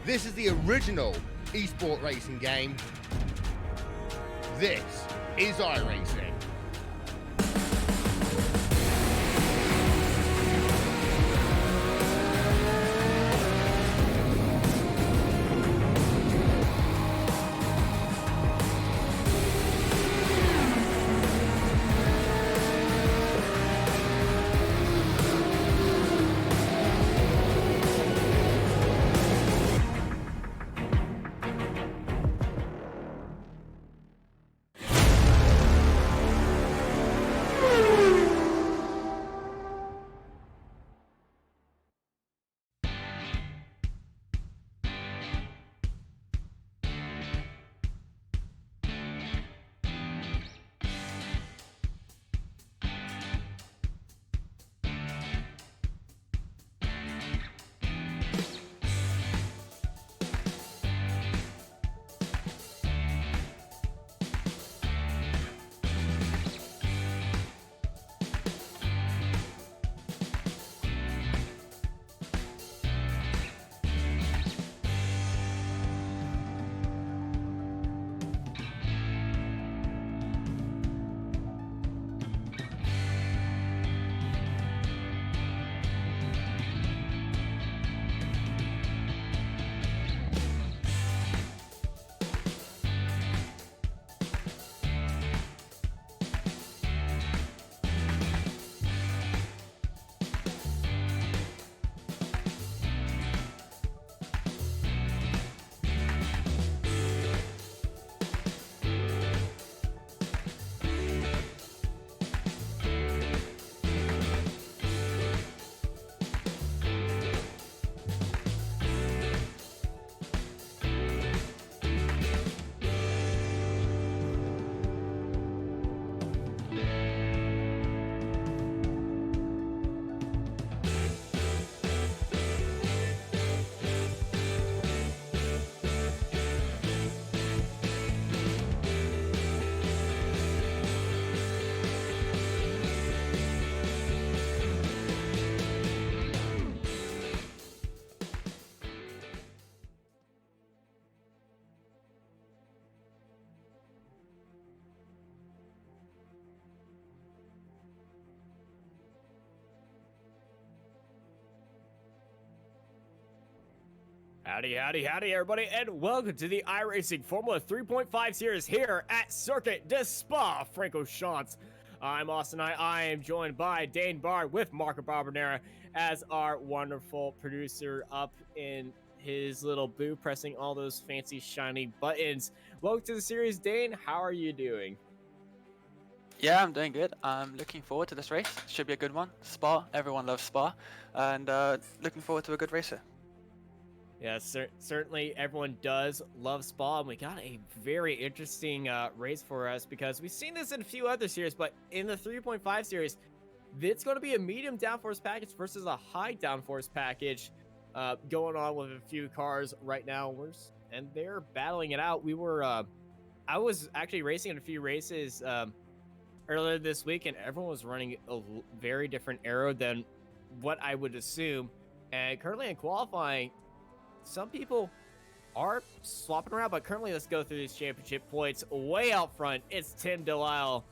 This is the original esport racing game. This is iRacing. Howdy, howdy, howdy, everybody, and welcome to the iRacing Formula 3.5 series here at Circuit de Spa, Francorchamps. I'm Austin. I am joined by Dane Barr with Marco Barbonera as our wonderful producer up in his little booth, pressing all those fancy, shiny buttons. Welcome to the series, Dane. How are you doing? Yeah, I'm doing good. I'm looking forward to this race. Should be a good one. Spa, everyone loves Spa, and looking forward to a good race here. Yeah, certainly everyone does love Spa, and we got a very interesting race for us because we've seen this in a few other series, but in the 3.5 series, it's going to be a medium downforce package versus a high downforce package going on with a few cars right now. And they're battling it out. I was actually racing in a few races earlier this week, and everyone was running a very different aero than what I would assume. And currently in qualifying, some people are swapping around, but currently let's go through these championship points. Way out front, it's Tim Delisle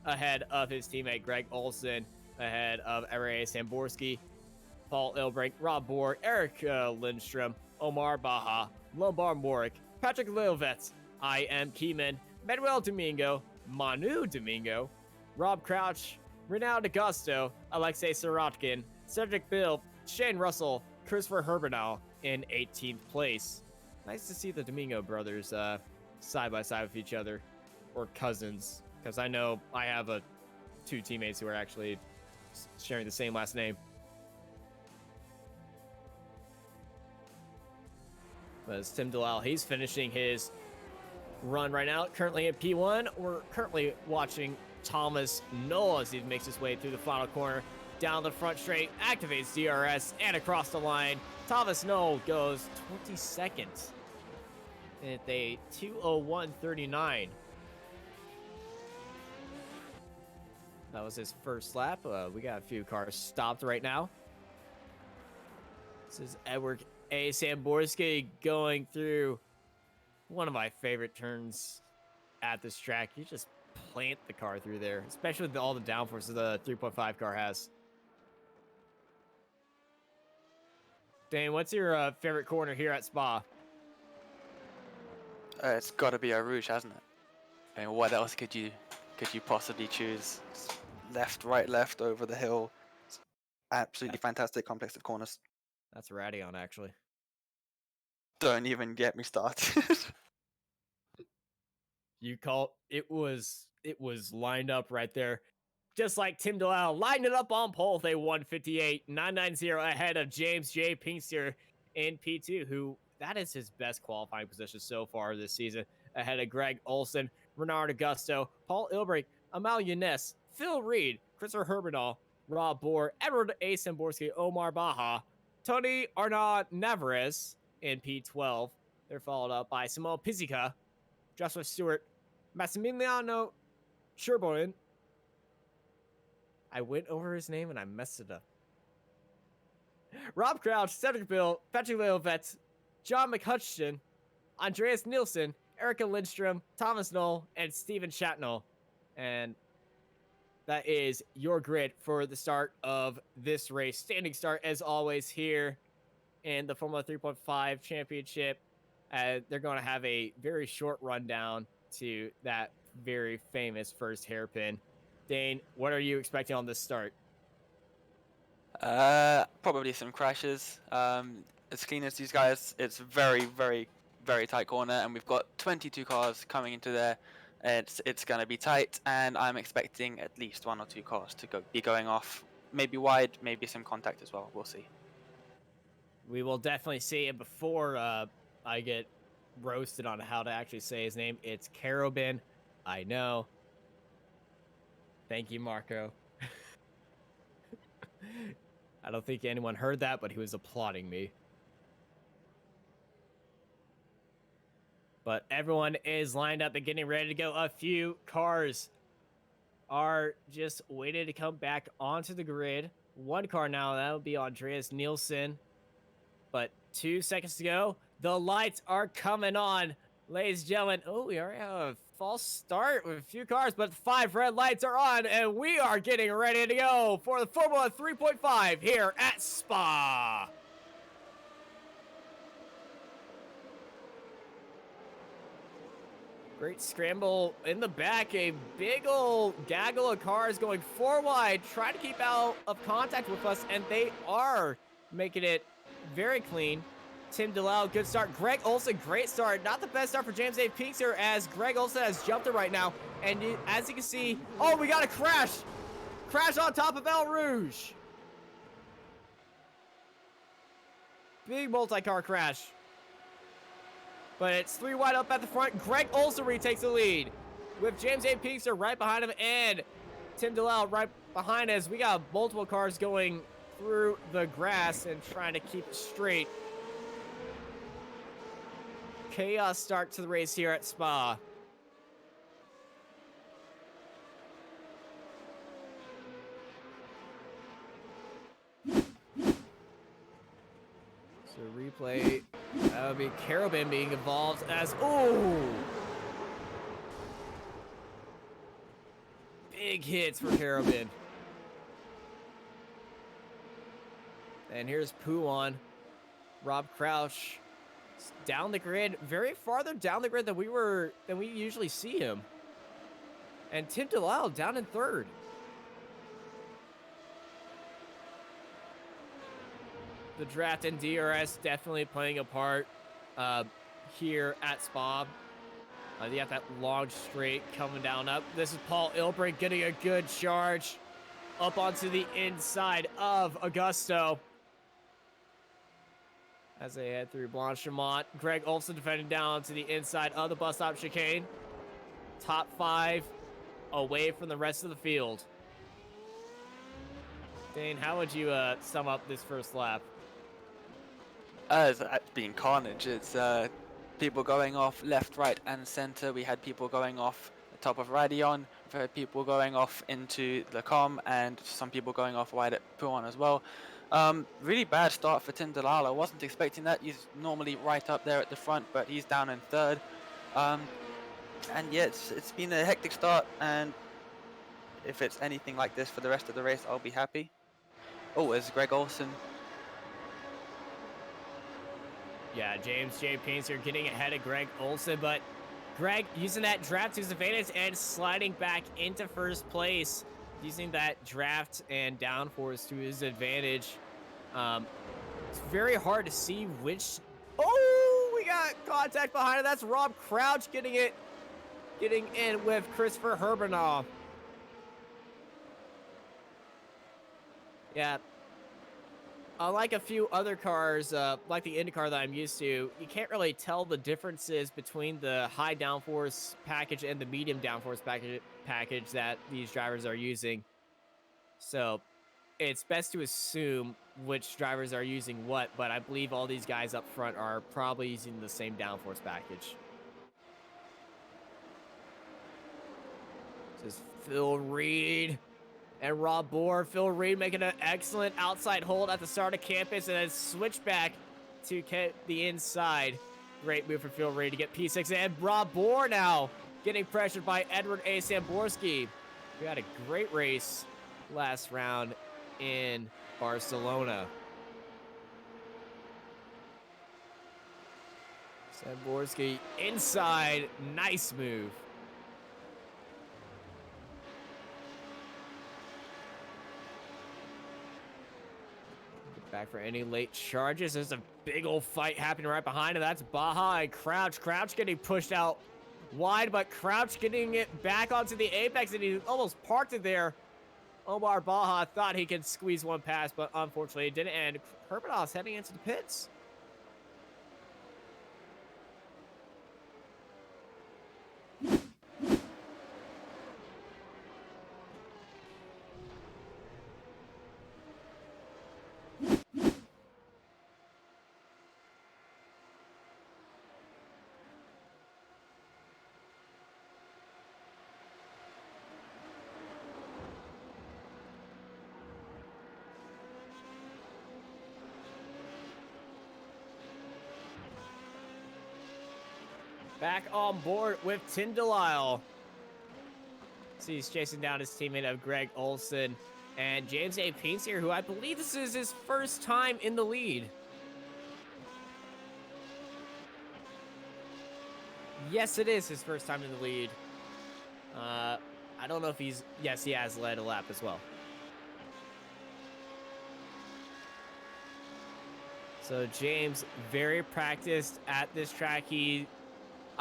ahead of his teammate Greg Olson, ahead of Arieh Samborski, Paul Ilbrink, Rob Bohr, Eric Lindstrom, Omar Baja, Lombard Morik, Patrick Lilvetz, I M Keyman, Manuel Domingo, Manu Domingo, Rob Crouch, Renaud Augusto, Alexei Sirotkin, Cedric Bill, Shane Russell, Christopher Herbernal in 18th place. Nice to see the Domingo brothers side by side with each other, or cousins, because I know I have two teammates who are actually sharing the same last name. But it's Tim Delisle. He's finishing his run right now. Currently at P1, we're currently watching Thomas Noel as he makes his way through the final corner, down the front straight, activates DRS, and across the line. Thomas Noel goes 22nd at a 2:01.39. That was his first lap. We got a few cars stopped right now. This is Edward A. Samborski going through one of my favorite turns at this track. You just plant the car through there, especially with all the downforce the 3.5 car has. Dane, what's your favorite corner here at Spa? It's got to be a Rouge, hasn't it? I mean, what else could you possibly choose? Left, right, left, over the hill. It's absolutely fantastic complex of corners. That's Radion, actually. Don't even get me started. You call it was lined up right there. Just like Tim Delisle lined it up on pole with a 158.990 ahead of James J. Pinkster in P2, who that is his best qualifying position so far this season, ahead of Greg Olson, Renard Augusto, Paul Ilbrink, Amal Younes, Phil Reed, Christopher Herbendahl, Rob Bohr, Edward A. Samborski, Omar Baja, Tony Arnaud Navarez in P12. They're followed up by Simone Pizzica, Joshua Stewart, Massimiliano Sherbonin. I went over his name and I messed it up. Rob Crouch, Cedric Bill, Patrick Leovet, John McHutchison, Andreas Nielsen, Erica Lindstrom, Thomas Knoll, and Steven Chatnell. And that is your grid for the start of this race. Standing start, as always, here in the Formula 3.5 Championship. They're going to have a very short rundown to that very famous first hairpin. Dane, what are you expecting on this start? Probably some crashes. As clean as these guys, it's very, very, very tight corner, and we've got 22 cars coming into there. It's going to be tight, and I'm expecting at least 1 or 2 cars to be going off, maybe wide, maybe some contact as well. We'll see. We will definitely see it before I get roasted on how to actually say his name. It's Karobin. I know. Thank you, Marco. I don't think anyone heard that, but he was applauding me. But everyone is lined up and getting ready to go. A few cars are just waiting to come back onto the grid. One car now, that would be Andreas Nielsen. But 2 seconds to go. The lights are coming on, ladies and gentlemen. Oh, we already have a false start with a few cars, but 5 red lights are on, and we are getting ready to go for the Formula 3.5 here at Spa. Great scramble in the back. A big old gaggle of cars going 4 wide, trying to keep out of contact with us, and they are making it very clean. Tim Delisle, good start. Greg Olson, great start. Not the best start for James A. Pinkster, as Greg Olson has jumped it right now. And as you can see, oh, we got a crash. Crash on top of El Rouge. Big multi-car crash. But it's 3 wide up at the front. Greg Olson retakes the lead with James A. Pinkster right behind him and Tim Delisle right behind us. We got multiple cars going through the grass and trying to keep it straight. Chaos start to the race here at Spa. So replay, that would be Karobin being involved as, oh! Big hits for Karobin. And here's Puon. Rob Crouch down the grid, very farther down the grid than we usually see him. And Tim Delisle down in 3rd. The draft and DRS definitely playing a part here at Spa. You got that long straight coming down up. This is Paul Ilbrink getting a good charge up onto the inside of Augusto. As they head through Blanchimont, Greg Olson defending down to the inside of the bus stop chicane. Top 5 away from the rest of the field. Dane, how would you sum up this first lap? It's been carnage. It's people going off left, right, and center. We had people going off the top of Radion. We've had people going off into the Com, and some people going off wide at Puon as well. Really bad start for Tyndall. I wasn't expecting that. He's normally right up there at the front, but he's down in third. And yeah, it's been a hectic start, and if it's anything like this for the rest of the race, I'll be happy. Oh, there's Greg Olson. Yeah, James J. Painter getting ahead of Greg Olson, but Greg using that draft to his advantage and sliding back into first place, using that draft and downforce to his advantage. It's very hard to see which. Oh, we got contact behind it. That's Rob Crouch getting in with Christopher Herbenow. Yeah. Unlike a few other cars, like the IndyCar that I'm used to, you can't really tell the differences between the high downforce package and the medium downforce package that these drivers are using. So it's best to assume which drivers are using what, but I believe all these guys up front are probably using the same downforce package. This is Phil Reed and Rob Bohr. Phil Reed making an excellent outside hold at the start of campus and then switch back to get the inside. Great move for Phil Reed to get P6, and Rob Bohr now getting pressured by Edward A. Samborski. We had a great race last round in Barcelona. Samborski inside, nice move. Back for any late charges. There's a big old fight happening right behind him. That's Baja and Crouch. Crouch getting pushed out wide, but Crouch getting it back onto the apex, and he almost parked it there. Omar Baja thought he could squeeze one past, but unfortunately it didn't, and Herbenau's heading into the pits. Back on board with Tyndall. So he's chasing down his teammate of Greg Olson and James A. Paints here, who I believe this is his first time in the lead. Yes, it is his first time in the lead. I don't know if he's... Yes, he has led a lap as well. So James, very practiced at this track.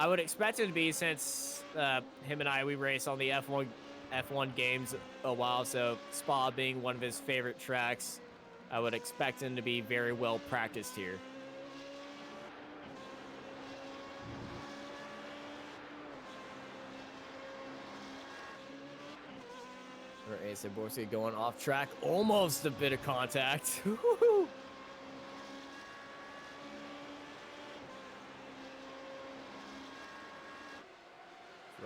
I would expect him to be, since him and we race on the F1 games a while, so Spa being one of his favorite tracks, I would expect him to be very well practiced here. Samborski going off track, almost a bit of contact.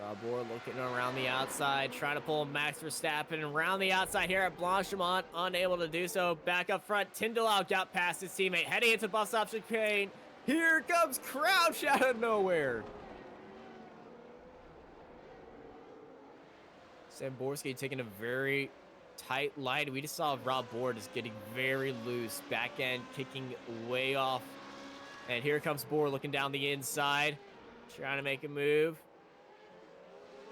Rob Bohr looking around the outside, trying to pull Max Verstappen around the outside here at Blanchimont, unable to do so. Back up front, Tyndall got past his teammate, heading into bus stop chicane. Here comes Crouch out of nowhere. Samborski taking a very tight line. We just saw Rob Bohr just getting very loose, back end kicking way off. And here comes Bohr looking down the inside, trying to make a move.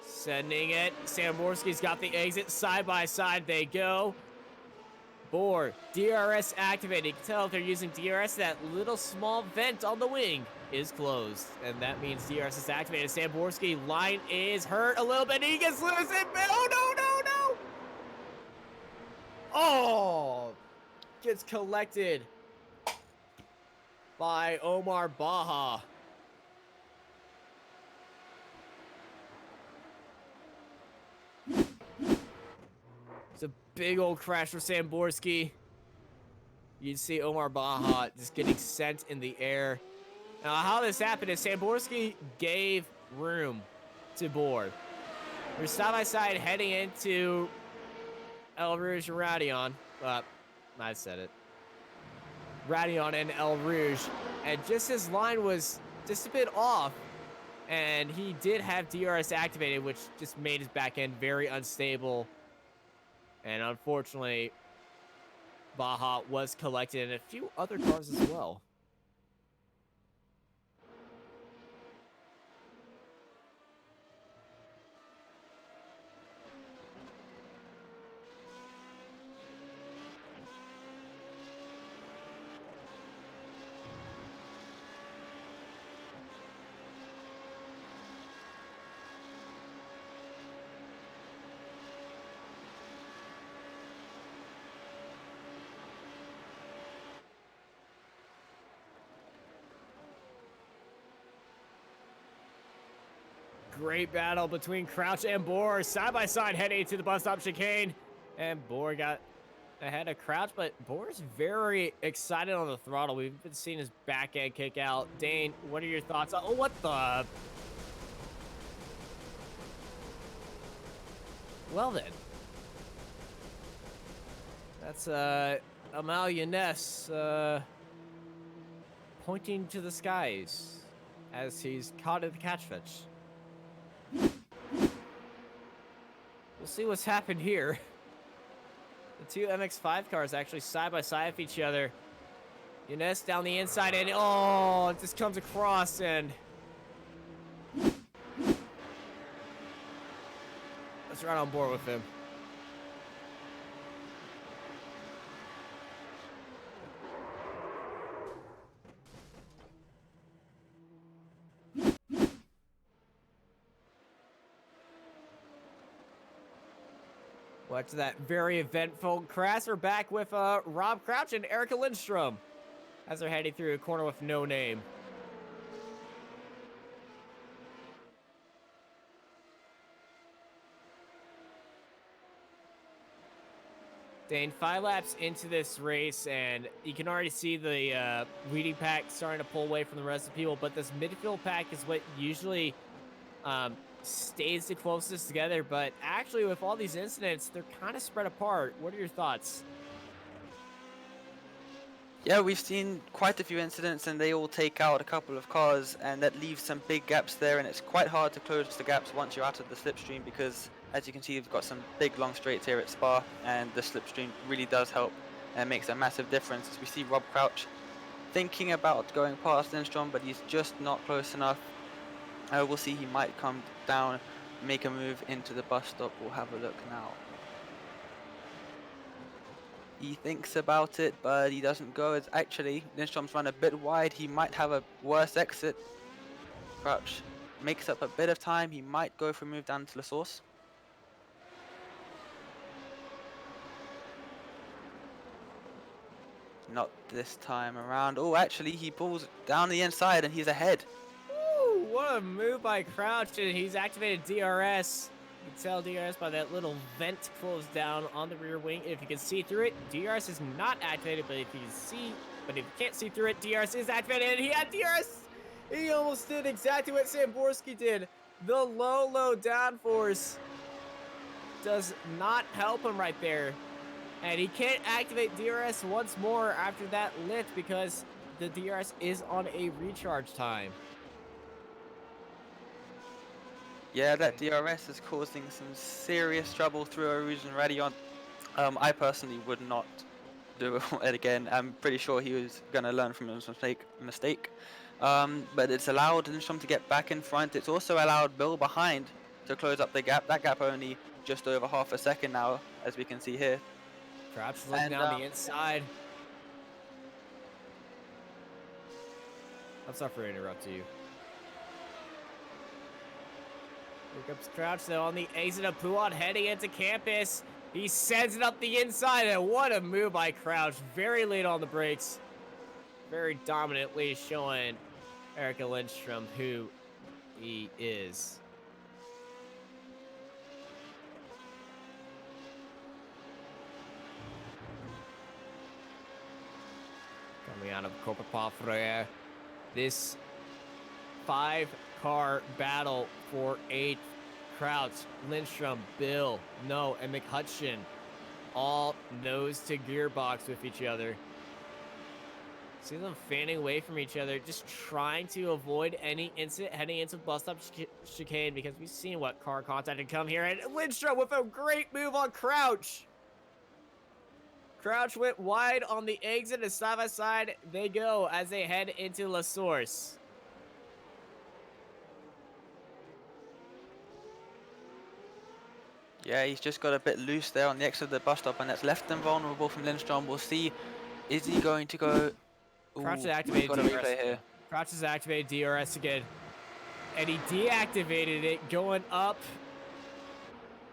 Sending it. Samborski's got the exit. Side by side they go. Bohr, DRS activated. You can tell if they're using DRS, that little small vent on the wing is closed. And that means DRS is activated. Samborski line is hurt a little bit. He gets loose. And no. Oh! Gets collected by Omar Baja. It's a big old crash for Samborski. You see Omar Baja just getting sent in the air. Now, how this happened is Samborski gave room to Bohr. They're side by side heading into El Rouge Radion. I said it. Radion and El Rouge. And just his line was just a bit off. And he did have DRS activated, which just made his back end very unstable. And unfortunately, Baja was collected and a few other cars as well. Great battle between Crouch and Bohr, side by side heading to the bus stop chicane. And Bohr got ahead of Crouch, but Bohr's very excited on the throttle. We've been seeing his back end kick out. Dane, what are your thoughts? Oh, what the? Well then. That's Amal Younes pointing to the skies as he's caught at the catch fetch. We'll see what's happened here. The two MX-5 cars actually side by side with each other. Younes down the inside and oh, it just comes across and let's ride on board with him. What's that very eventful crash? We're back with Rob Crouch and Erica Lindstrom as they're heading through a corner with no name. Dane, 5 laps into this race, and you can already see the leading pack starting to pull away from the rest of the people, but this midfield pack is what usually stays the closest together, but actually with all these incidents, they're kind of spread apart. What are your thoughts? Yeah, we've seen quite a few incidents and they all take out a couple of cars, and that leaves some big gaps there, and it's quite hard to close the gaps once you're out of the slipstream because, as you can see, we've got some big long straights here at Spa, and the slipstream really does help and makes a massive difference. As we see Rob Crouch thinking about going past Lindstrom, but he's just not close enough. We'll see, he might come down, make a move into the bus stop. We'll have a look now. He thinks about it, but he doesn't go. It's actually, Lindstrom's run a bit wide. He might have a worse exit. Crouch makes up a bit of time. He might go for a move down to the source. Not this time around. Oh, actually, he pulls down the inside and he's ahead. Ooh, what a move by Crouch, and he's activated DRS. You can tell DRS by that little vent closed down on the rear wing. If you can see through it, DRS is not activated, but if you can't see through it, DRS is activated, and he had DRS! He almost did exactly what Samborski did. The low downforce does not help him right there. And he can't activate DRS once more after that lift because the DRS is on a recharge time. Yeah, that DRS is causing some serious trouble through Arouge and Radion. I personally would not do it again. I'm pretty sure he was going to learn from his mistake. But it's allowed Lindstrom to get back in front. It's also allowed Bill behind to close up the gap. That gap only just over half a second now, as we can see here. Crouch looking down the inside. I'm sorry for interrupting you. Here comes Crouch though on the exit of Puat heading into campus. He sends it up the inside, and what a move by Crouch. Very late on the brakes. Very dominantly showing Erica Lindstrom who he is. Coming out of Copa Pafre, this 5-car battle for 8th. Crouch, Lindstrom, Bill, No, and McHutcheon all nose to gearbox with each other. See them fanning away from each other, just trying to avoid any incident heading into the bus stop chicane because we've seen what car contact had come here. And Lindstrom with a great move on Crouch. Crouch went wide on the exit, and side by side they go as they head into La Source. Yeah, he's just got a bit loose there on the exit of the bus stop, and that's left them vulnerable from Lindstrom. We'll see, is he going to go... Crouch has Ooh, activated got a DRS. replay here. Crouch has activated DRS again. And he deactivated it going up.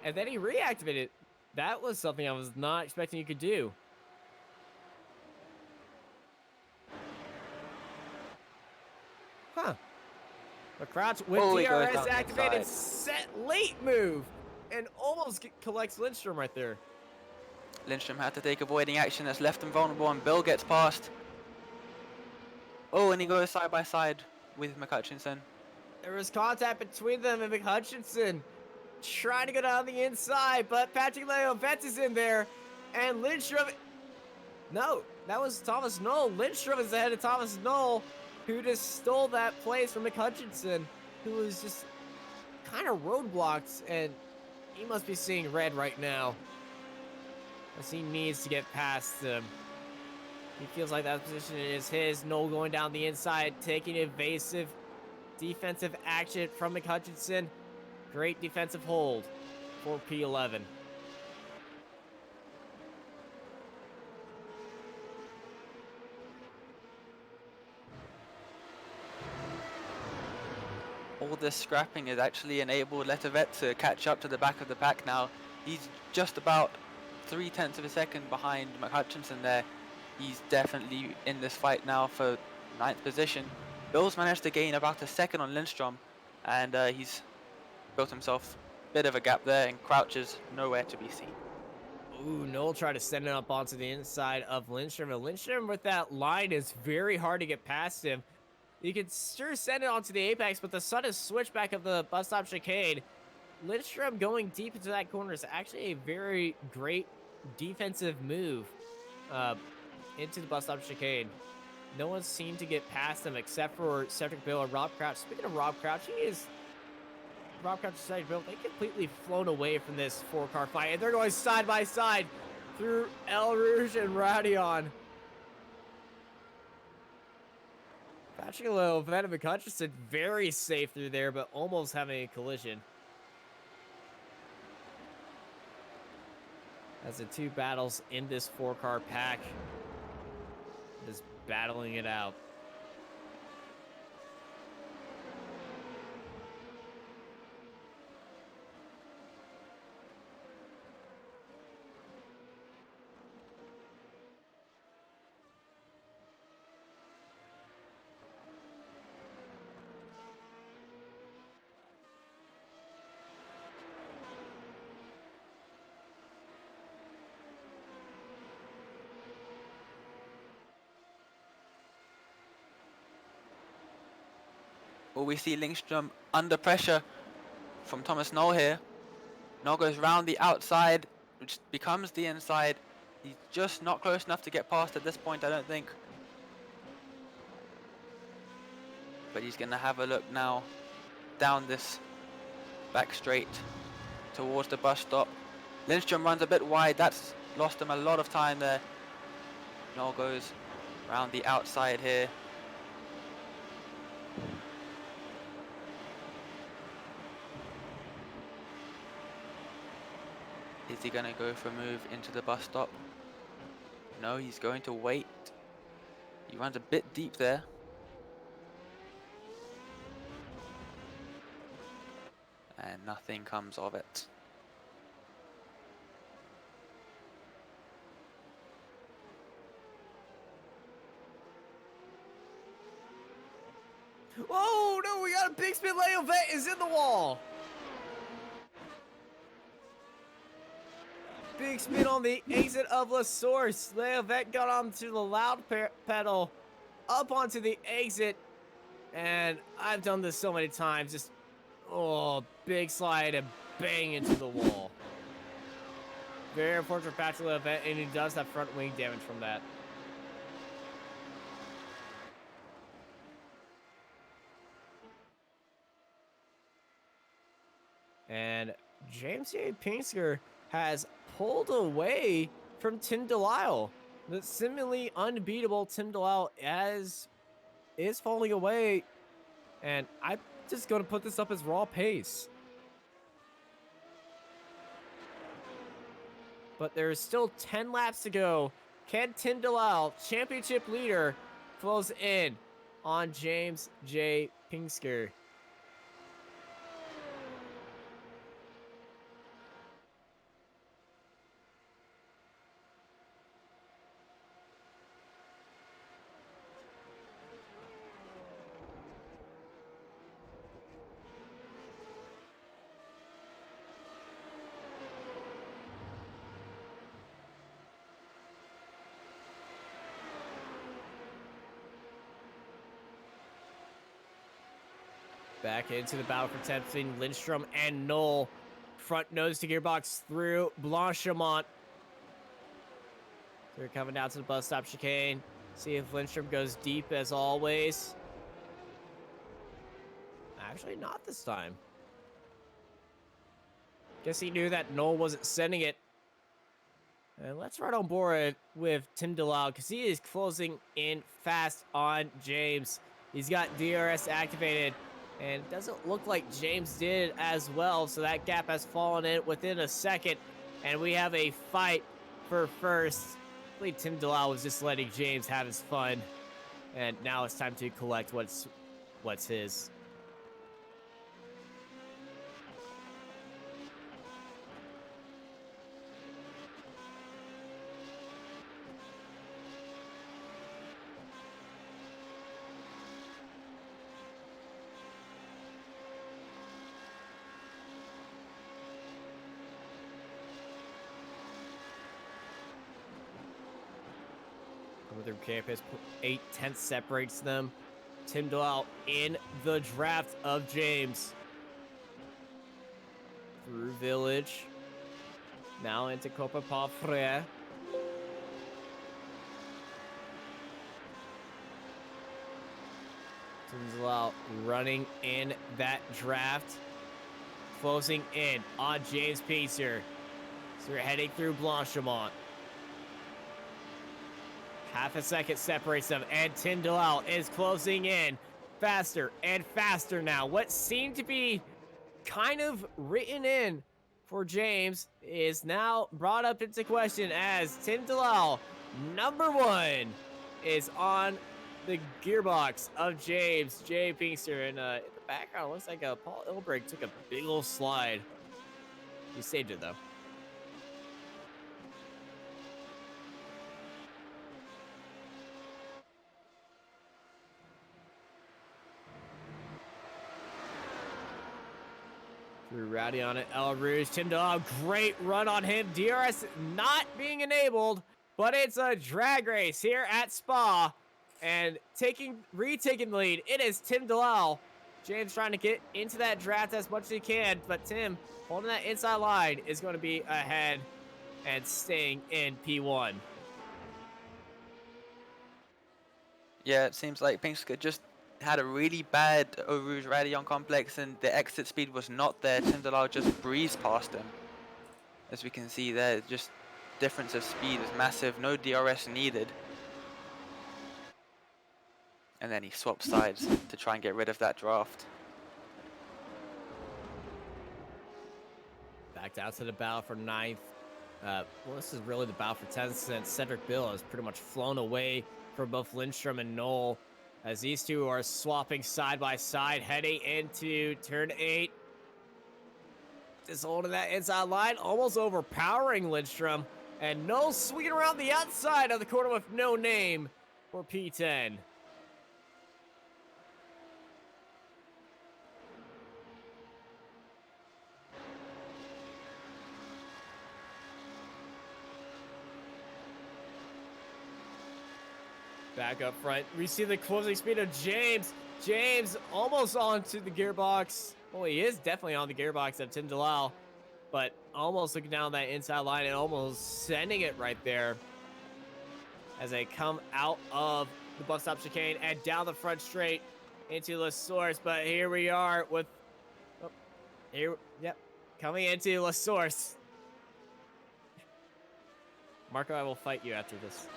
And then he reactivated it. That was something I was not expecting you could do. Huh. But Crouch with Oh, he goes DRS down the activated, inside. set late move. And almost collects Lindstrom right there. Lindstrom had to take avoiding action, that's left him vulnerable, and Bill gets past. Oh, and he goes side by side with McHutchinson. There was contact between them and McHutchinson trying to go down the inside, but Patrick Leovette is in there, and Lindstrom... No, that was Thomas Knoll. Lindstrom is ahead of Thomas Knoll, who just stole that place from McHutchinson, who was just kind of roadblocked, and he must be seeing red right now, as he needs to get past them. He feels like that position is his. Knoll going down the inside, taking evasive defensive action from McHutchinson. Great defensive hold for P11. All this scrapping has actually enabled Letevet to catch up to the back of the pack now. He's just about 0.3 of a second behind McHutchinson there. He's definitely in this fight now for 9th position. Bill's managed to gain about a second on Lindstrom, and he's built himself a bit of a gap there, and Crouch is nowhere to be seen. Ooh, Knoll tried to send it up onto the inside of Lindstrom, but Lindstrom with that line is very hard to get past him. You can sure send it onto the apex, but the sudden switchback of the bus stop chicane, Lindstrom going deep into that corner is actually a very great defensive move into the bus stop chicane. No one seemed to get past them except for Cedric Bill and Rob Crouch. Speaking of Rob Crouch, Rob Crouch and Cedric Bill, they completely flown away from this 4-car fight, and they're going side by side through El Rouge and Radion. Patrick Leovette and McHutchinson very safe through there, but almost having a collision. As the two battles in this 4-car pack is battling it out. Well, we see Lindstrom under pressure from Thomas Knoll here. Knoll goes round the outside, which becomes the inside. He's just not close enough to get past at this point, I don't think. But he's going to have a look now down this back straight towards the bus stop. Lindstrom runs a bit wide. That's lost him a lot of time there. Knoll goes round the outside here. Is he going to go for a move into the bus stop? No, he's going to wait. He runs a bit deep there. And nothing comes of it. Oh no, we got a big spin. Leovette is in the wall. Big spin on the exit of La Source. Leovette got onto the loud pedal, up onto the exit, and I've done this so many times. Just, oh, big slide and bang into the wall. Very unfortunate for Patrick Leovette, and he does have front wing damage from that. And James J. Pinsker has pulled away from Tim Delisle. The seemingly unbeatable Tim Delisle is falling away. And I'm just going to put this up as raw pace. But there's still 10 laps to go. Can Tim Delisle, championship leader, close in on James J. Pinsker? Back into the battle for 10th between Lindstrom and Knoll. Front nose to gearbox through Blanchimont. So we're coming down to the bus stop chicane. See if Lindstrom goes deep as always. Actually, not this time. Guess he knew that Knoll wasn't sending it. And let's ride on board with Tim Delisle because he is closing in fast on James. He's got DRS activated. And it doesn't look like James did as well, so that gap has fallen in within a second. And we have a fight for first. I believe Tim Delisle was just letting James have his fun. And now it's time to collect what's his. Through campus, 8/10 separates them. Tim Delisle in the draft of James. Through Village. Now into Copa Pas Frere. Tim Delisle running in that draft. Closing in on James Pinsker. So we're heading through Blanchimont. Half a second separates them, and Tim Delisle is closing in faster and faster now. What seemed to be kind of written in for James is now brought up into question as Tim Delisle, number 1, is on the gearbox of James J. Pinsker. And in the background, it looks like Paul Ilbreg took a big old slide. He saved it, though. Through Rowdy on it, El Rouge, Tim Delisle, great run on him. DRS not being enabled, but it's a drag race here at Spa. And retaking the lead, it is Tim Delisle. James trying to get into that draft as much as he can, but Tim holding that inside line is going to be ahead and staying in P1. Yeah, it seems like Pinsker just had a really bad Eau Rouge Radeon complex and the exit speed was not there. Tim Delisle just breezed past him. As we can see there, just difference of speed is massive, no DRS needed. And then he swapped sides to try and get rid of that draft. Back down to the battle for 9th. Well, this is really the battle for 10th since Cedric Bill has pretty much flown away from both Lindstrom and Knoll. As these two are swapping side by side, heading into turn 8. Just holding that inside line, almost overpowering Lindstrom. And Knoll swinging around the outside of the corner with no name for P10. Back up front, we see the closing speed of James. James almost onto the gearbox. Well, he is definitely on the gearbox of Tim Delisle, but almost looking down that inside line and almost sending it right there as they come out of the bus stop chicane and down the front straight into the source. But here we are with, coming into La Source. Marco, I will fight you after this.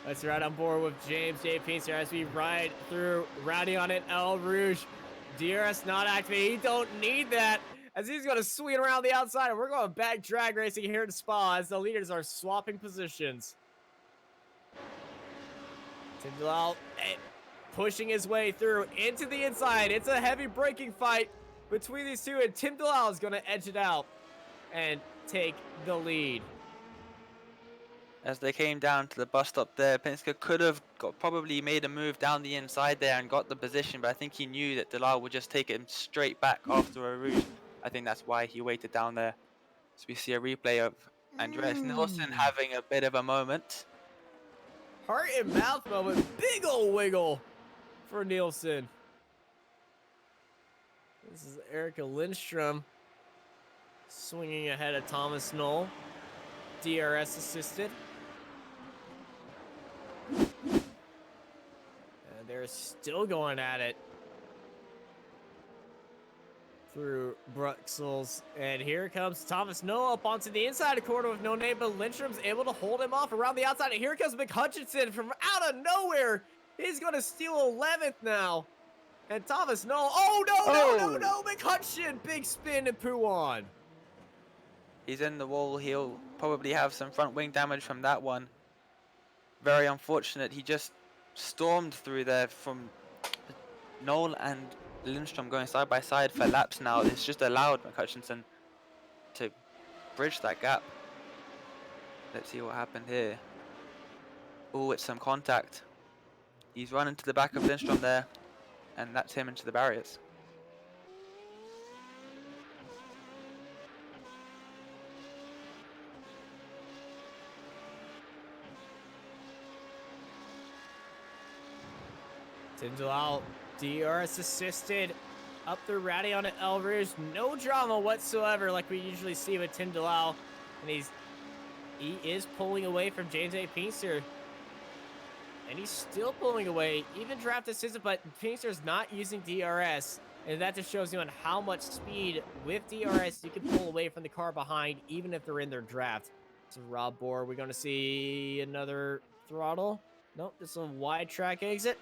Let's ride on board with James J. Pincer as we ride through Rowdy on it, El Rouge. DRS not activated. He don't need that as he's going to swing around the outside. And we're going back drag racing here in Spa as the leaders are swapping positions. Tindalal pushing his way through into the inside. It's a heavy braking fight between these two, and Tim Dalal is going to edge it out and take the lead. As they came down to the bus stop there, Penske could have probably made a move down the inside there and got the position, but I think he knew that Dalal would just take him straight back after a route. I think that's why he waited down there. So we see a replay of Andreas Nilsson having a bit of a moment. Heart and mouth moment. Big ol' wiggle for Nielsen. This is Erica Lindstrom swinging ahead of Thomas Knoll. DRS assisted. And they're still going at it through Bruxelles. And here comes Thomas Knoll up onto the inside of the corner with no name, but Lindstrom's able to hold him off around the outside. And here comes McHutchinson from out of nowhere. He's going to steal 11th now. And Thomas Knoll, no, McHutchinson, big spin and poo on. He's in the wall. He'll probably have some front wing damage from that one. Very unfortunate. He just stormed through there from Knoll and Lindstrom going side by side for laps now. It's just allowed McHutchinson to bridge that gap. Let's see what happened here. Oh, it's some contact. He's run into the back of Lindstrom there, and that's him into the barriers. Tindalal, DRS assisted up the Rowdy on El Rouge. No drama whatsoever like we usually see with Tindalal. And he is pulling away from James A. Pincer. And he's still pulling away, even draft assisted, but Pincer's not using DRS. And that just shows you on how much speed with DRS you can pull away from the car behind, even if they're in their draft. So Rob Bohr, we're going to see another throttle. Nope, just a wide track exit.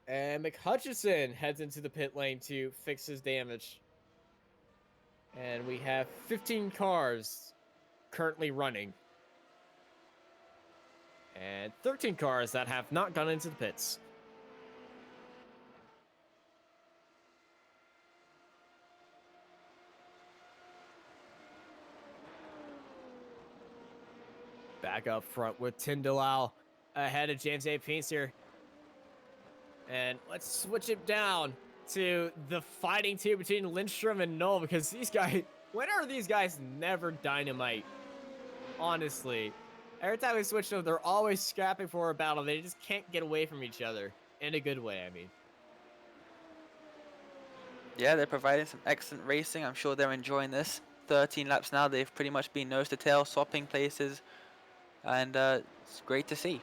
And McHutchinson heads into the pit lane to fix his damage. And we have 15 cars currently running. And 13 cars that have not gone into the pits. Back up front with Tindalal ahead of James A. Pincer. And let's switch it down to the fighting two between Lindstrom and Knoll, because these guys, when are these guys never dynamite? Honestly. Every time we switch them, they're always scrapping for a battle. They just can't get away from each other. In a good way, I mean. Yeah, they're providing some excellent racing. I'm sure they're enjoying this. 13 laps now. They've pretty much been nose to tail, swapping places. And it's great to see.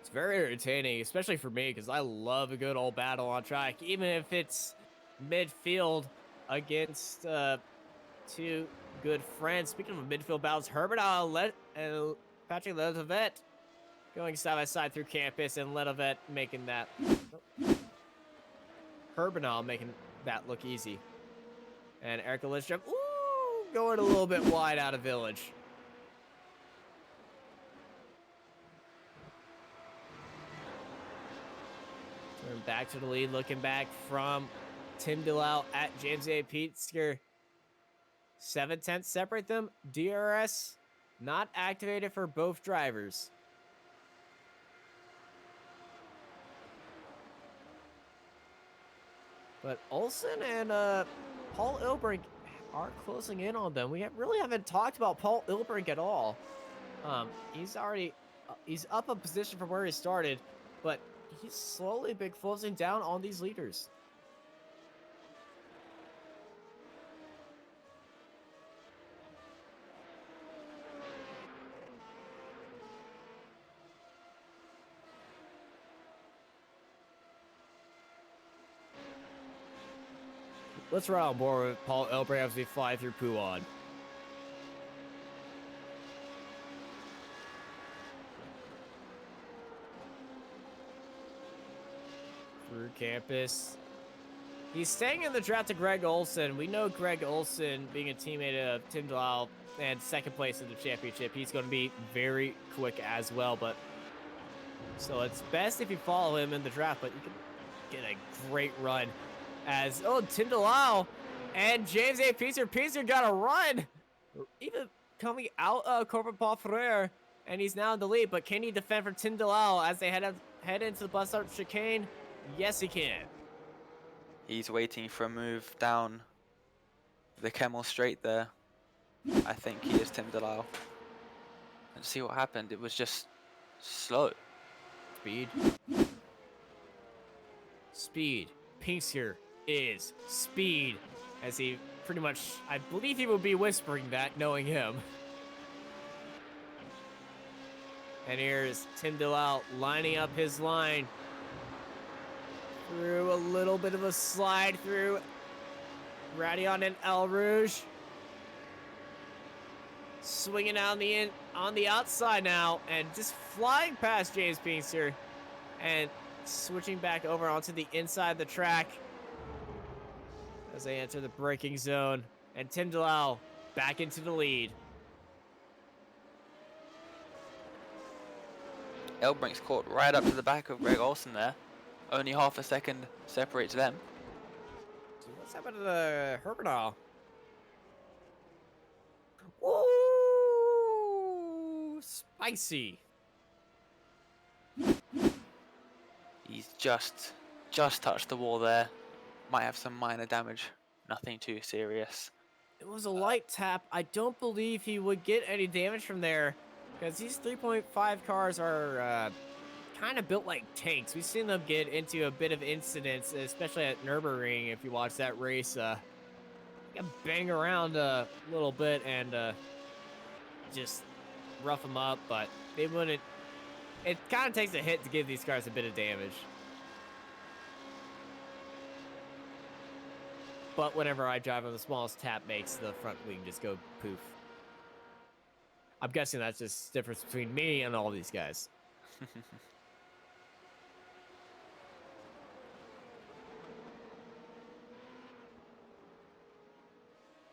It's very entertaining, especially for me, because I love a good old battle on track, even if it's midfield against two good friends. Speaking of midfield battles, Herbert and Patrick Ledevet going side by side through campus, and Ledevet making that. Herbert making that look easy. And Erica Lindstrom, going a little bit wide out of village. Turn back to the lead, looking back from Tim Dalal at James A. Pincer. 7/10 separate them. DRS not activated for both drivers. But Olsen and Paul Ilbrink are closing in on them. We really haven't talked about Paul Ilbrink at all. He's up a position from where he started, but he's slowly been closing down on these leaders. let's ride on board with Paul Elbray as we fly through Puan. Through campus. He's staying in the draft to Greg Olson. We know Greg Olson, being a teammate of Tim Delisle and second place in the championship, he's going to be very quick as well. But so it's best if you follow him in the draft, but you can get a great run as, oh, Tim Delisle and James A. Peacer got a run. Even coming out of Corbin Paul Ferrer, and he's now in the lead. But can he defend for Tim Delisle as they head into the bus stop chicane? Yes, he can. He's waiting for a move down the Kemmel straight there. I think he is Tim Delisle. And see what happened. It was just slow. Speed. Pinsker is speed. As he pretty much, I believe he would be whispering that, knowing him. And here's Tim Delisle lining up his line. Through a little bit of a slide through Radion and El Rouge. Swinging out on the outside now and just flying past James Pinsker and switching back over onto the inside of the track as they enter the braking zone. And Tim Delisle back into the lead. Elbrink's caught right up to the back of Greg Olson there. Only half a second separates them. So what's happened to the Herbernal? Woo! Spicy. He's just touched the wall there. Might have some minor damage. Nothing too serious. It was a light tap. I don't believe he would get any damage from there because these 3.5 cars are kind of built like tanks. We've seen them get into a bit of incidents, especially at Nürburgring. If you watch that race, bang around a little bit and just rough them up, but they wouldn't. It kind of takes a hit to give these cars a bit of damage. But whenever I drive on the smallest tap makes the front wing just go poof. I'm guessing that's just the difference between me and all these guys.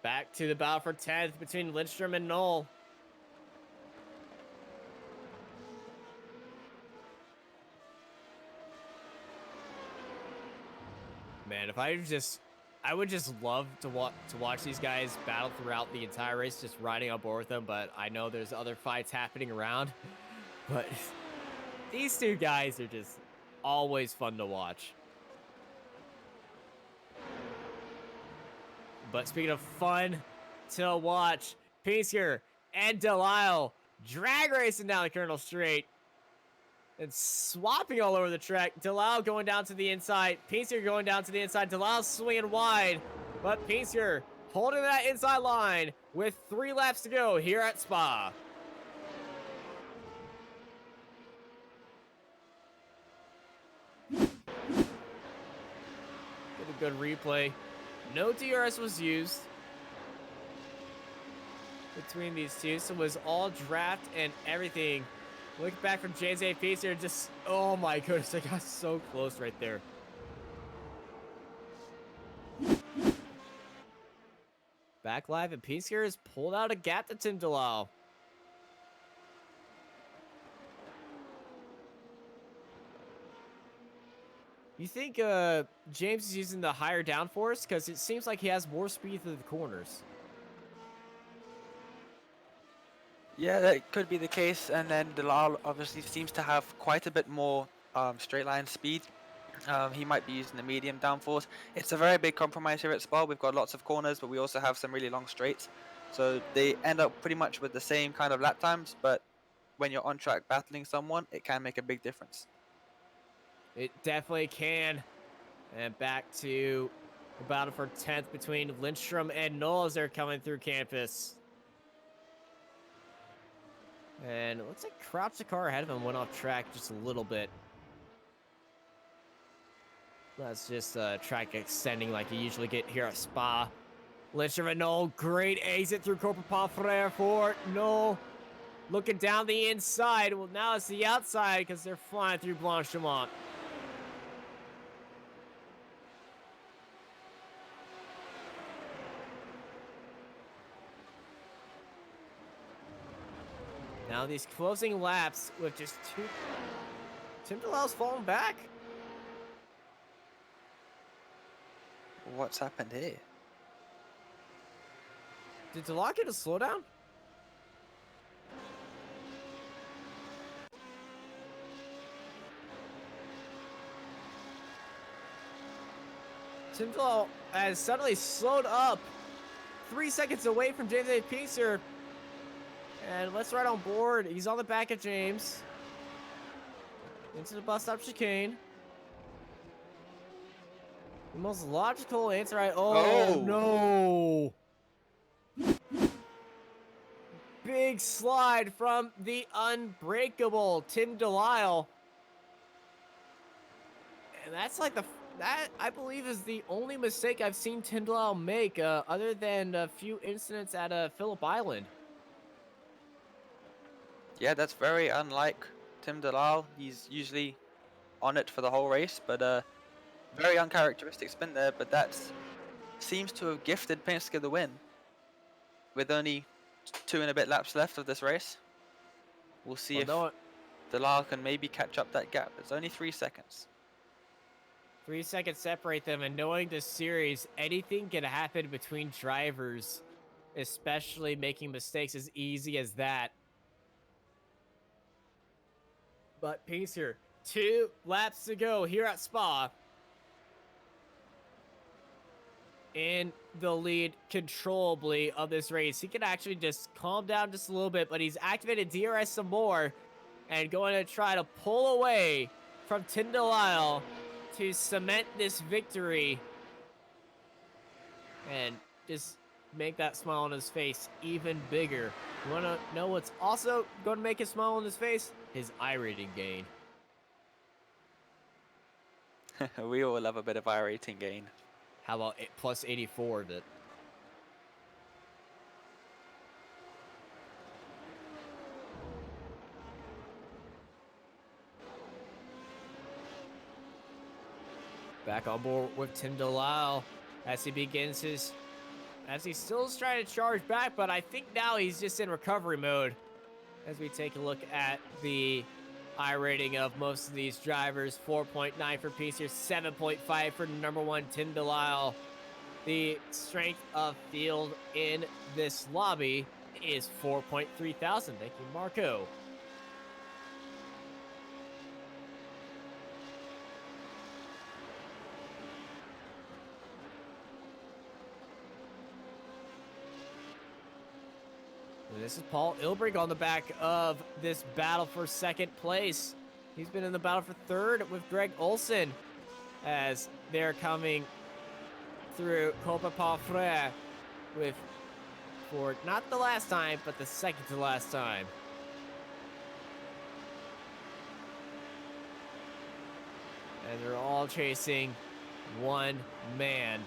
Back to the battle for 10th between Lindstrom and Knoll. Man, if I would just love to watch these guys battle throughout the entire race, just riding on board with them. But I know there's other fights happening around. But these two guys are just always fun to watch. But speaking of fun to watch, Pinsker and Delisle drag racing down the Colonel Straight and swapping all over the track. Delisle going down to the inside, Pinsker going down to the inside, Delisle swinging wide, but Pinsker holding that inside line with 3 laps to go here at Spa. Get a good replay. No DRS was used between these two, so it was all draft and everything. Look back from James A. Pacer, just, oh my goodness, I got so close right there. Back live, and Pinsker has pulled out a gap to Tim Delisle. You think James is using the higher downforce? Because it seems like he has more speed through the corners. Yeah, that could be the case. And then Delisle obviously seems to have quite a bit more straight line speed. He might be using the medium downforce. It's a very big compromise here at Spa. We've got lots of corners, but we also have some really long straights. So they end up pretty much with the same kind of lap times, but when you're on track battling someone, it can make a big difference. It definitely can. And back to the battle for 10th between Lindstrom and Knoll as they're coming through campus. And it looks like Crouch, the car ahead of him, went off track just a little bit. That's just track extending like you usually get here at Spa. Renault, great exit through Corporate Frere for Noel. Looking down the inside. Well, now it's the outside because they're flying through Blanchimont. Now these closing laps with just two. Tim DeLisle's falling back. What's happened here? Did DeLisle get a slowdown? Tim DeLisle has suddenly slowed up 3 seconds away from James A. Pacer. And let's ride on board. He's on the back of James. Into the bus stop chicane. The most logical answer no. Big slide from the unbreakable Tim DeLisle. And that's like that I believe is the only mistake I've seen Tim DeLisle make other than a few incidents at Phillip Island. Yeah, that's very unlike Tim DeLisle. He's usually on it for the whole race, but very uncharacteristic spin there. But that seems to have gifted Penske the win. With only 2 and a bit laps left of this race, we'll see if DeLisle can maybe catch up that gap. It's only 3 seconds. 3 seconds separate them, and knowing this series, anything can happen between drivers, especially making mistakes as easy as that. But Pacer, 2 laps to go here at Spa. In the lead controllably of this race. He can actually just calm down just a little bit, but he's activated DRS some more and going to try to pull away from Tim DeLisle to cement this victory and just make that smile on his face even bigger. You want to know what's also going to make a smile on his face? His iRating gain. We all love a bit of iRating gain. How about plus 84 of it? Back on board with Tim DeLisle as he begins his... As he's still trying to charge back, but I think now he's just in recovery mode. As we take a look at the iRating of most of these drivers, 4.9 for Pacer, 7.5 for number 1 Tim DeLisle. The strength of field in this lobby is 4.3 thousand. Thank you, Marco. And this is Paul Ilbrink on the back of this battle for second place. He's been in the battle for third with Greg Olson as they're coming through Copa Palfrère with, for not the last time, but the second to last time. And they're all chasing one man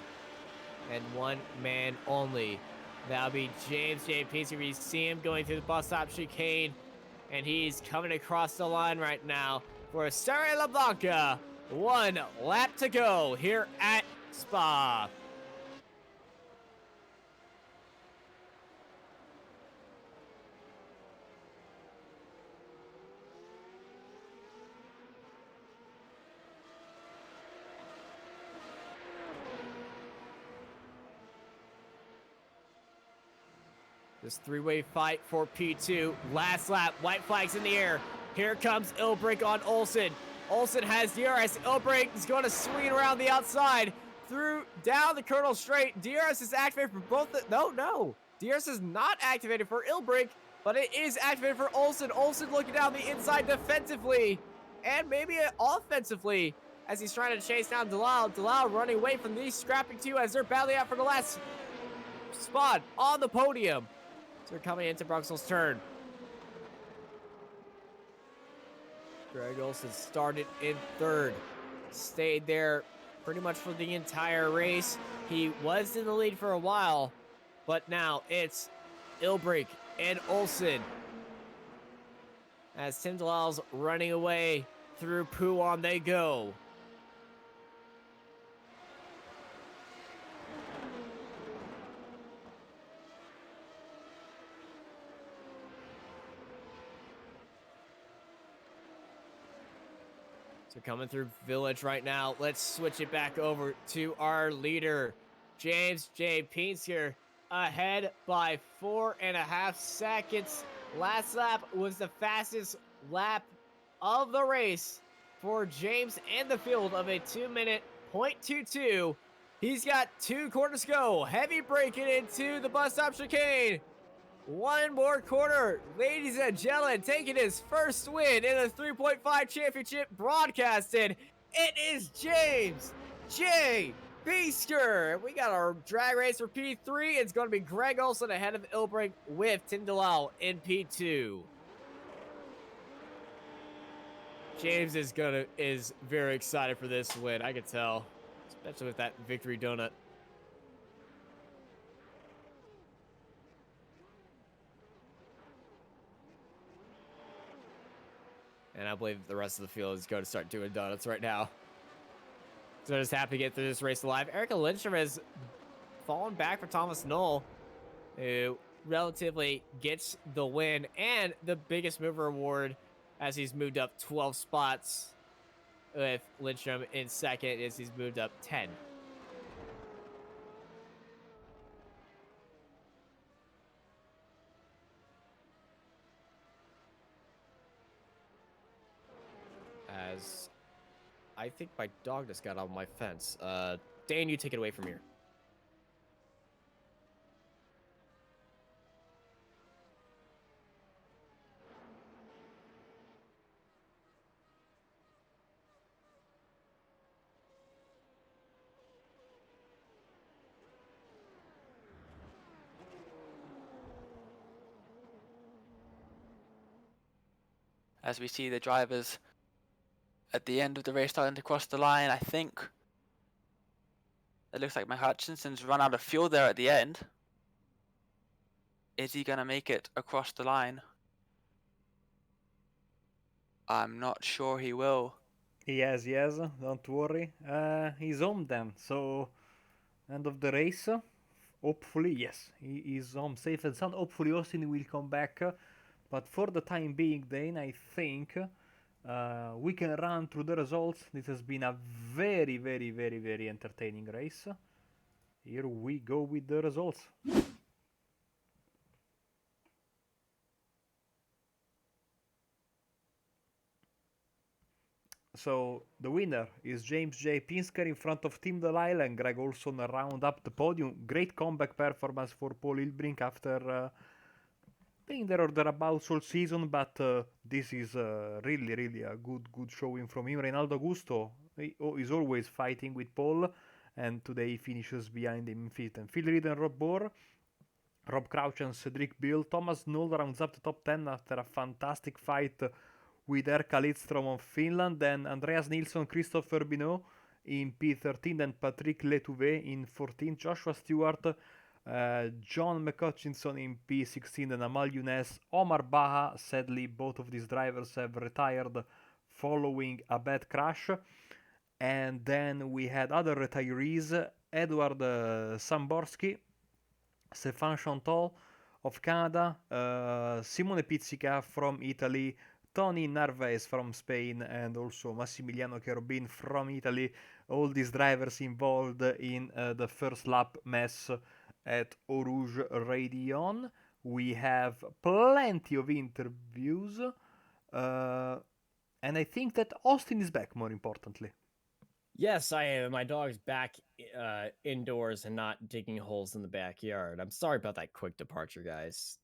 and one man only. That'll be James J. Pacer. We see him going through the bus stop chicane, and he's coming across the line right now for Serre La Blanca. 1 lap to go here at Spa. This 3-way fight for P2. Last lap, white flags in the air. Here comes Ilbrink on Olson. Olson has DRS. Ilbrink is going to swing around the outside through down the Colonel Straight. DRS is activated for both. No. DRS is not activated for Ilbrink, but it is activated for Olson. Olson looking down the inside defensively and maybe offensively as he's trying to chase down DeLisle. DeLisle running away from these scrapping 2 as they're battling out for the last spot on the podium. So they're coming into Bruxelles' turn. Greg Olson started in third. Stayed there pretty much for the entire race. He was in the lead for a while, but now it's Ilbrink and Olsen as Tim Delisle's running away through Puan they go. So coming through Village right now. Let's switch it back over to our leader, James J. Pinsker, ahead by 4.5 seconds. Last lap was the fastest lap of the race for James and the field of a 2-minute .22. He's got 2 corners to go. Heavy braking into the bus stop chicane. One more quarter, ladies and gentlemen, taking his first win in the 3.5 championship broadcasted. It is James J. Pinsker. We got our drag race for P3. It's going to be Greg Olsen ahead of Ilbrink with Tim Delisle in P2. James is very excited for this win. I can tell, especially with that victory donut. And I believe the rest of the field is going to start doing donuts right now. So just happy to get through this race alive. Erica Lindstrom has fallen back for Thomas Knoll, who relatively gets the win and the biggest mover award as he's moved up 12 spots, with Lindstrom in second as he's moved up 10. As I think my dog just got on my fence. Dan, you take it away from here. As we see the drivers at the end of the race starting to cross the line, I think it looks like Mike Hutchinson's run out of fuel there at the end. Is he going to make it across the line? I'm not sure he will. Yes, don't worry. He's home then, so end of the race. Hopefully, yes, he is home safe and sound. Hopefully Austin will come back. But for the time being, Dane, I think we can run through the results. This has been a very, very, very, very entertaining race. Here we go with the results. So the winner is James J. Pinsker in front of Tim Delisle and Greg Olson round up the podium. Great comeback performance for Paul Ilbrink after being there or thereabouts all season, but this is really, really a good showing from him. Reynaldo Augusto is always fighting with Paul, and today he finishes behind him in fifth. And Phil Reed and Rob Bohr, Rob Crouch and Cedric Bill. Thomas Knoll rounds up the top 10 after a fantastic fight with Erka Lidstrom of Finland, then Andreas Nilsson, Christopher Binot in P13, then Patrick Letouvet in 14, Joshua Stewart, John McHutchinson in P16, and Amal Younes, Omar Baha. Sadly, both of these drivers have retired following a bad crash. And then we had other retirees, Edward Samborski, Stéphane Chantal of Canada, Simone Pizzica from Italy, Tony Narvaez from Spain, and also Massimiliano Cherubin from Italy. All these drivers involved in the first lap mess at Eau Rouge Raidillon. We have plenty of interviews, and I think that Austin is back, more importantly. Yes, I am. My dog's back indoors and not digging holes in the backyard. I'm sorry about that quick departure, guys.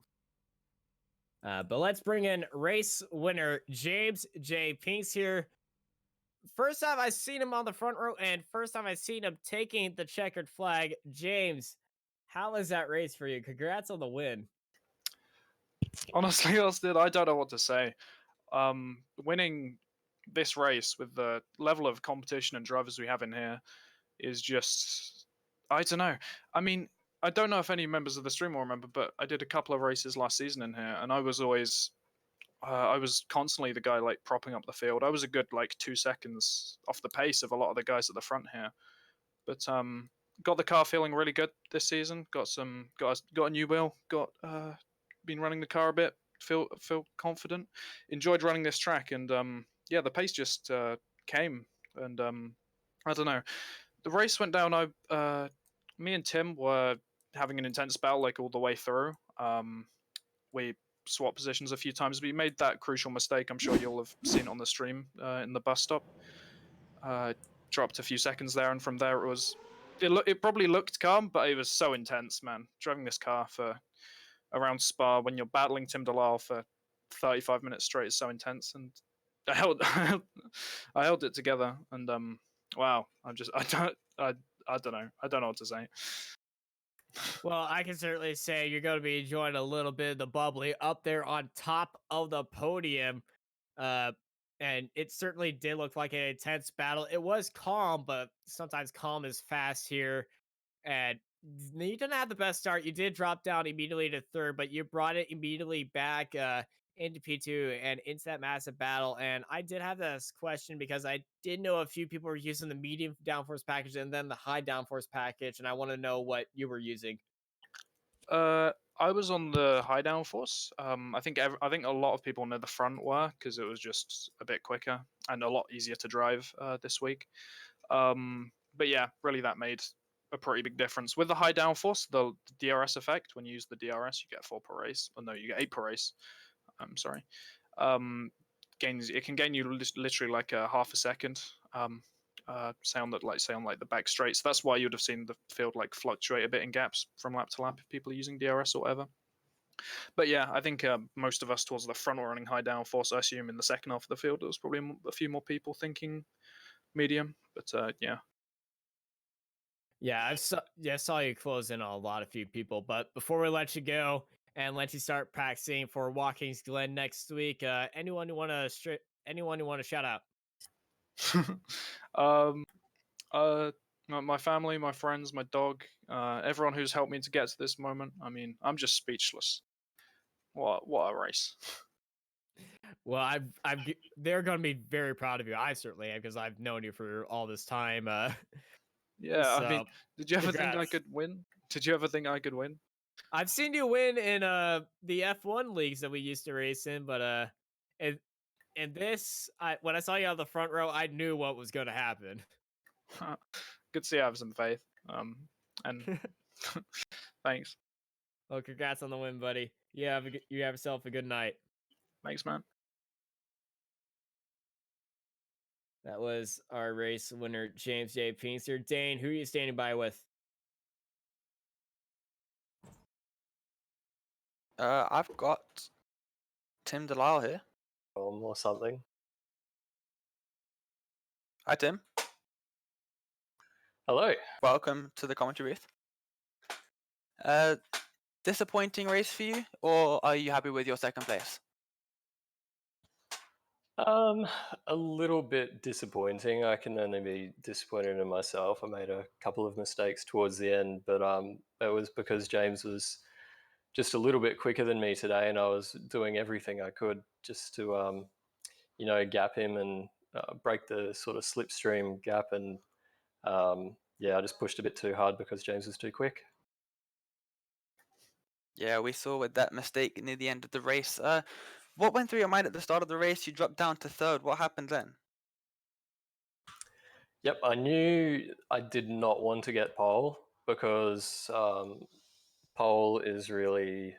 But let's bring in race winner James J. Pinsker. First time I've seen him on the front row, and first time I've seen him taking the checkered flag. James, how was that race for you? Congrats on the win. Honestly, Austin, I don't know what to say. Winning this race with the level of competition and drivers we have in here, is just, I don't know. I mean, I don't know if any members of the stream will remember, but I did a couple of races last season in here, and I was always, I was constantly the guy like propping up the field. I was a good like 2 seconds off the pace of a lot of the guys at the front here, but got the car feeling really good this season. Got a new wheel. Been running the car a bit. Feel confident. Enjoyed running this track, and yeah, the pace just came, and I don't know. The race went down. Me and Tim were having an intense battle like all the way through. We swapped positions a few times, but he made that crucial mistake. I'm sure you'll have seen it on the stream in the bus stop. Dropped a few seconds there, and from there it probably looked calm, but it was so intense, man. Driving this car for around Spa when you're battling Tim Delisle for 35 minutes straight is so intense, and I held I held it together, and wow, I don't know what to say. Well, I can certainly say you're going to be enjoying a little bit of the bubbly up there on top of the podium. Uh, and it certainly did look like an intense battle. It was calm, but sometimes calm is fast here. And you didn't have the best start. You did drop down immediately to third, but you brought it immediately back into P2 and into that massive battle. And I did have this question because I did know a few people were using the medium downforce package and then the high downforce package. And I want to know what you were using. I was on the high downforce. I think a lot of people near the front were, because it was just a bit quicker and a lot easier to drive this week. But yeah, really that made a pretty big difference. With the high downforce, the DRS effect, when you use the DRS, you get 4 per race. Oh no, you get 8 per race. I'm sorry. It can gain you literally like a half a second. Say on the back straight. So that's why you would have seen the field like fluctuate a bit in gaps from lap to lap if people are using DRS or whatever. But yeah, I think most of us towards the front were running high downforce. I assume in the second half of the field there was probably a few more people thinking medium. But yeah. Yeah, saw you close in on a lot of few people. But before we let you go and let you start practicing for Watkins Glen next week, anyone you want to shout out? My family, my friends, my dog, everyone who's helped me to get to this moment. I mean, I'm just speechless. What a race! Well, they're going to be very proud of you. I certainly am because I've known you for all this time. Yeah, I mean, So, did you ever think I congrats. could win? Did you ever think I could win? I've seen you win in the F1 leagues that we used to race in, but in this, when I saw you on the front row, I knew what was going to happen. Good to see I have some faith. And thanks. Well, congrats on the win, buddy. You have yourself a good night. Thanks, man. That was our race winner, James J. Pinster. Dane, who are you standing by with? I've got Tim Delisle here. Or something. Hi, Tim. Hello. Welcome to the commentary booth. Disappointing race for you, or are you happy with your second place? A little bit disappointing. I can only be disappointed in myself. I made a couple of mistakes towards the end, but it was because James was just a little bit quicker than me today, and I was doing everything I could just to gap him and break the sort of slipstream gap. And I just pushed a bit too hard because James was too quick. Yeah, we saw with that mistake near the end of the race. What went through your mind at the start of the race? You dropped down to third. What happened then? Yep, I knew I did not want to get pole because pole is really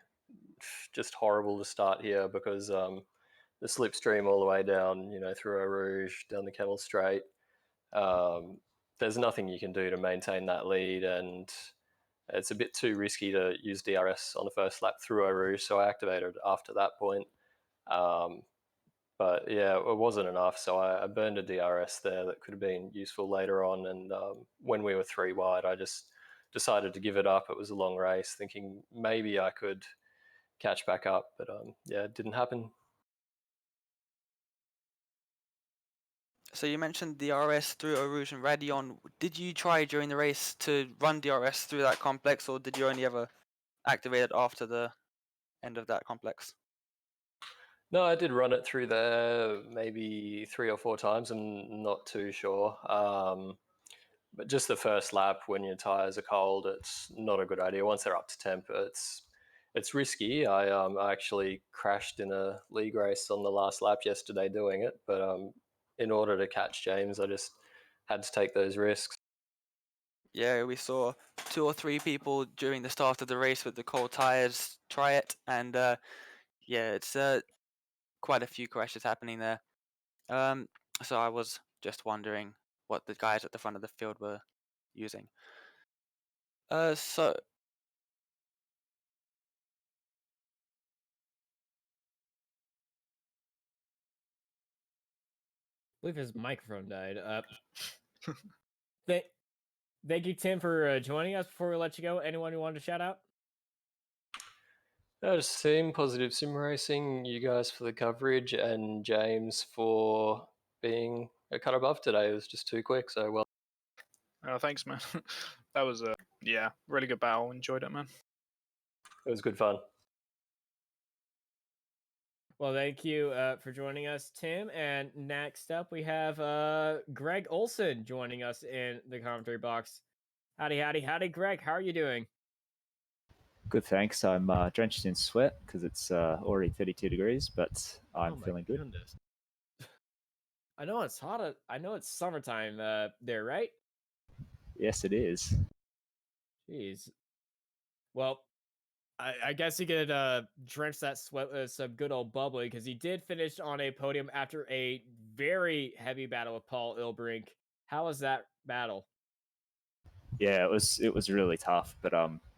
just horrible to start here because the slipstream all the way down, through Eau Rouge, down the Kettle Straight. There's nothing you can do to maintain that lead, and it's a bit too risky to use DRS on the first lap through Eau Rouge, so I activated after that point. But yeah, it wasn't enough, so I burned a DRS there that could have been useful later on. And when we were 3 wide, I just decided to give it up. It was a long race, thinking maybe I could catch back up, but it didn't happen. So you mentioned DRS through Eau Rouge and Radion. Did you try during the race to run DRS through that complex, or did you only ever activate it after the end of that complex? No, I did run it through there maybe 3 or 4 times. I'm not too sure. But just the first lap when your tires are cold, it's not a good idea. Once they're up to temp, it's risky. I actually crashed in a league race on the last lap yesterday doing it, but in order to catch James, I just had to take those risks. Yeah, we saw 2 or 3 people during the start of the race with the cold tires try it, and yeah, it's quite a few crashes happening there. So I was just wondering what the guys at the front of the field were using. So I believe his microphone died. Th- Thank you, Tim, for joining us. Before we let you go, anyone you wanted to shout out? Just Team Positive Sim Racing, you guys for the coverage, and James for being a cut above today. It was just too quick, so well. Thanks, man. That was a really good battle. Enjoyed it, man. It was good fun. Well, thank you for joining us, Tim. And next up, we have Greg Olson joining us in the commentary box. Howdy, howdy, howdy, Greg. How are you doing? Good, thanks. I'm drenched in sweat because it's already 32 degrees, but I'm feeling good. Goodness. I know it's hot. I know it's summertime there, right? Yes, it is. Jeez. Well, I guess he could drench that sweat with some good old bubbly because he did finish on a podium after a very heavy battle with Paul Ilbrink. How was that battle? Yeah, it was really tough, but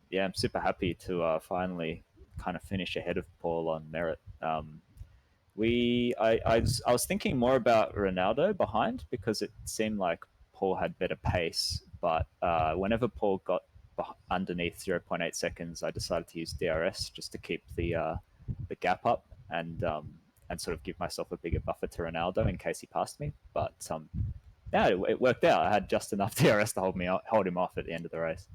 yeah, I'm super happy to finally kind of finish ahead of Paul on merit. I was thinking more about Ronaldo behind because it seemed like Paul had better pace, but whenever Paul got underneath 0.8 seconds, I decided to use DRS just to keep the gap up and sort of give myself a bigger buffer to Ronaldo in case he passed me. But yeah, it worked out. I had just enough DRS to hold him off at the end of the race.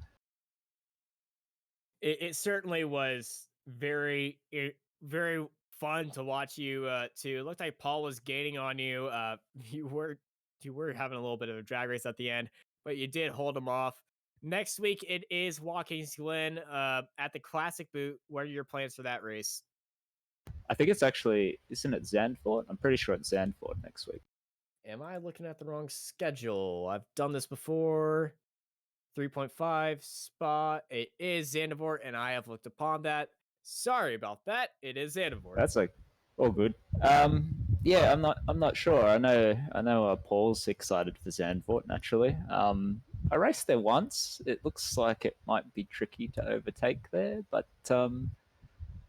It certainly was very very fun to watch you too. It looked like Paul was gaining on you. You were having a little bit of a drag race at the end, but you did hold him off. Next week it is Watkins Glen at the Classic Boot. What are your plans for that race? I think it's actually, isn't it Zandvoort? I'm pretty sure it's Zandvoort next week. Am I looking at the wrong schedule? I've done this before. 3.5 spot. It is Zandvoort, and I have looked upon that. Sorry about that. It is Zandvoort. That's like all good. Yeah, I'm not sure. I know Paul's excited for Zandvoort naturally. I raced there once. It looks like it might be tricky to overtake there, but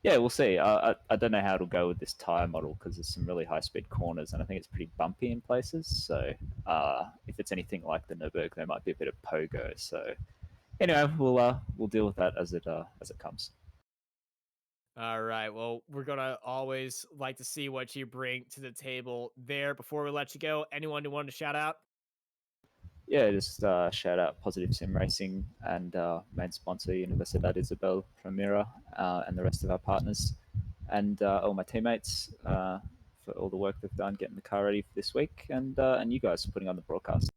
yeah, we'll see. I don't know how it'll go with this tire model because there's some really high speed corners, and I think it's pretty bumpy in places. So if it's anything like the Nürburgring, there might be a bit of pogo. So anyway, we'll deal with that as it comes. All right. Well, we're gonna always like to see what you bring to the table there. Before we let you go, anyone who wanted to shout out? Yeah, just shout out Positive Sim Racing and main sponsor Universidad Isabel Primera and the rest of our partners and all my teammates for all the work they've done getting the car ready for this week and you guys for putting on the broadcast.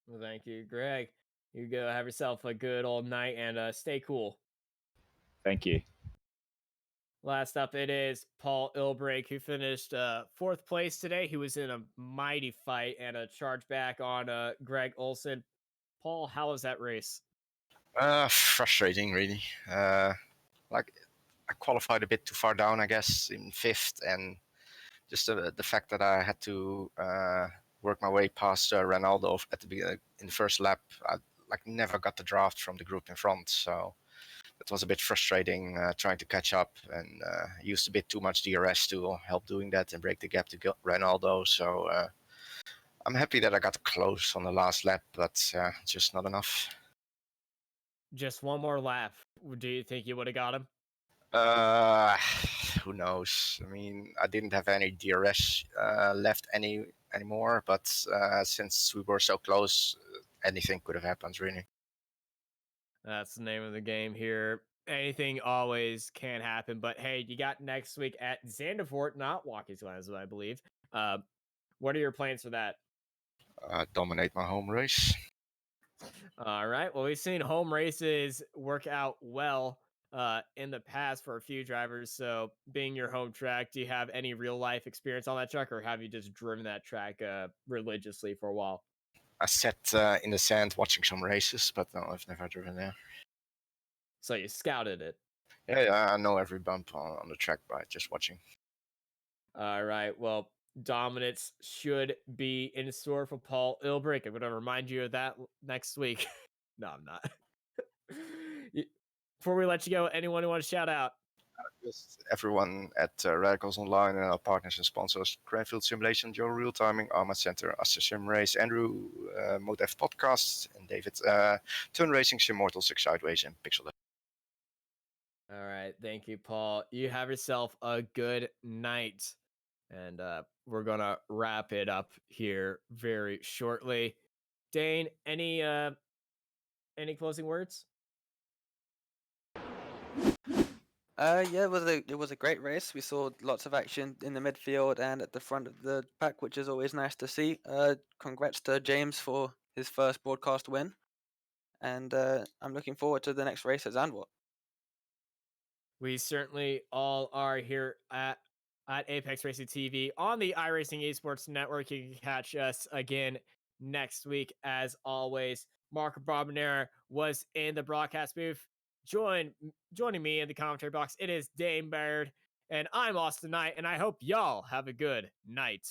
Well, thank you, Greg. You go have yourself a good old night and stay cool. Thank you. Last up, it is Paul Ilbrink, who finished 4th place today. He was in a mighty fight and a charge back on Greg Olson. Paul, how was that race? Frustrating, really. Like I qualified a bit too far down, I guess, in 5th, and just the fact that I had to work my way past Ronaldo at the beginning in the first lap. I never got the draft from the group in front, so it was a bit frustrating trying to catch up, and used a bit too much DRS to help doing that and break the gap to Ronaldo. So I'm happy that I got close on the last lap, but just not enough. Just one more lap. Do you think you would have got him? who knows? I mean, I didn't have any DRS left anymore, but since we were so close, anything could have happened, really. That's the name of the game here. Anything always can happen. But hey, you got next week at Zandvoort, not Waukesha, I believe. What are your plans for that? Dominate my home race. All right. Well, we've seen home races work out well in the past for a few drivers. So, being your home track, do you have any real life experience on that track, or have you just driven that track religiously for a while? I sat in the sand watching some races, but no, I've never driven there. So, you scouted it. Yeah, I know every bump on the track by just watching. All right. Well, dominance should be in store for Paul Ilbrick. I'm going to remind you of that next week. No, I'm not. Before we let you go, anyone who wants to shout out? Just everyone at Radicals Online and our partners and sponsors: Cranfield Simulation, Joe Real Timing, Arma Center, Aster Sim Race, Andrew, ModeF Podcast, and David, Turn Racing, Sim Mortals, Sideways, and Pixel. All right. Thank you, Paul. You have yourself a good night. And we're going to wrap it up here very shortly. Dane, any closing words? Yeah, it was a great race. We saw lots of action in the midfield and at the front of the pack, which is always nice to see. Congrats to James for his first broadcast win, and I'm looking forward to the next race at Zandvoort. We certainly all are here at Apex Racing TV on the iRacing Esports Network. You can catch us again next week. As always, Mark Barbanera was in the broadcast booth. Joining me in the commentary box, it is Dane Baird, and I'm Austin Knight, and I hope y'all have a good night.